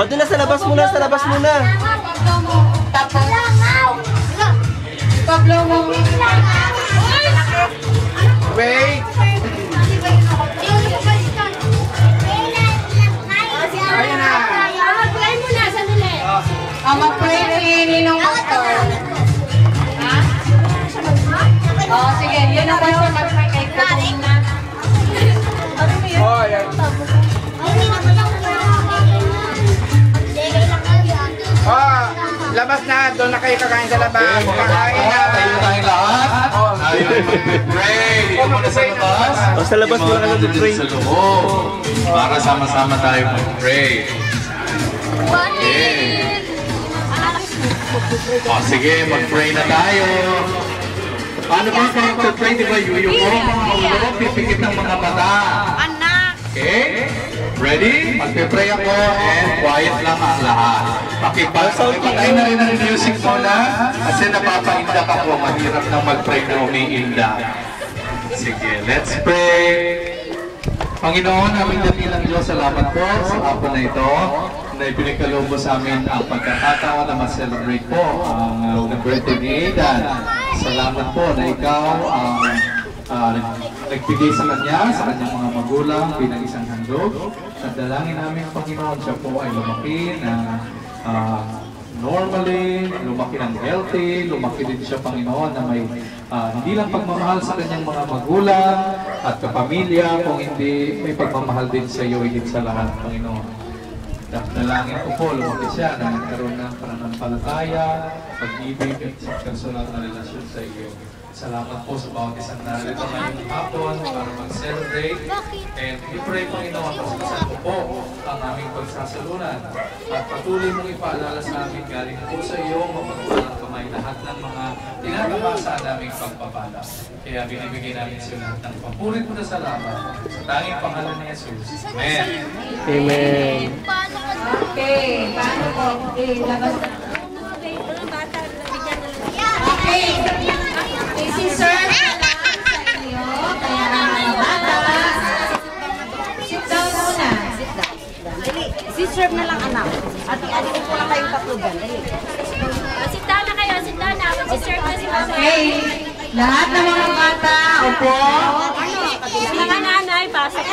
O, doon na sa labas muna, sa labas muna. Wait! Ayun na! Mag-pray muna, sandali. Mag-pray si Ninong Pastor. Ha? Sige, yun ang question. Mag-pray kay Kuya na. Oh, yan. Oh, labas na. Doon na kayo kakain sa labas. Kakain na. Tayo tayong lahat. Tayo ay mag-pray. Dito muna sa labas. O, sa labas muna kayo mag-pray. Sa loob. Para sama-sama tayo mag-pray. Okay. O, sige, mag-pray na tayo. Paano ba kayo mag-pray? Di ba yung mga ulo, pipikit ng mga mata? Anak! Okay? Ready? Magpe-pray ako and quiet lang ang lahat. Pakipatay na rin ang music muna kasi napapaindak ako. Mahirap na mag-pray na umiindak. Sige, let's pray. Panginoon, aming dakilang Diyos, salamat po sa hapon na ito na ipinagkaloob mo sa amin ang pagkakataon na ma-celebrate po ang birthday ni Aidan. Salamat po na ikaw ang nagbigay sa kanyang mga magulang bilang isang handog. At dalangin namin, Panginoon, siya po ay lumaki na normally, lumaki ng healthy, lumaki din siya, Panginoon, na may hindi lang pagmamahal sa kanyang mga magulang at kapamilya, kung hindi may pagmamahal din sa iyo, higit sa lahat, Panginoon. Dalangin ko po, lumaki siya na nagkaroon ng pananampalataya, pag-ibig at sa personal na relasyon sa iyo. Salamat po sa bawat isang narito ngayong hapon para mag-celebrate. And we pray, Panginoon, pasipasan ko po ang aming pagsasalunan. At patuloy mong ipaalala sa amin galing po sa iyo, mapagpulang kamay lahat ng mga tinagabasa naming pagpapala. Kaya binibigay namin sa lahat ng papulit mo na salamat sa tanging pangalan ni Jesus. Amen. Amen. Okay, paano po? Okay, labas na. Okay. Si Sir na lang sa inyo, kaya mga bata. Sit down muna. Dali, si-serve na lang anak. Ati-ati ko lang kayong tatlugan. Dali. Sit down na kayo, sit down na. Mag-serve na si Pastor. Okay. Lahat ng mga bata, upo. Mga nanay, pasok.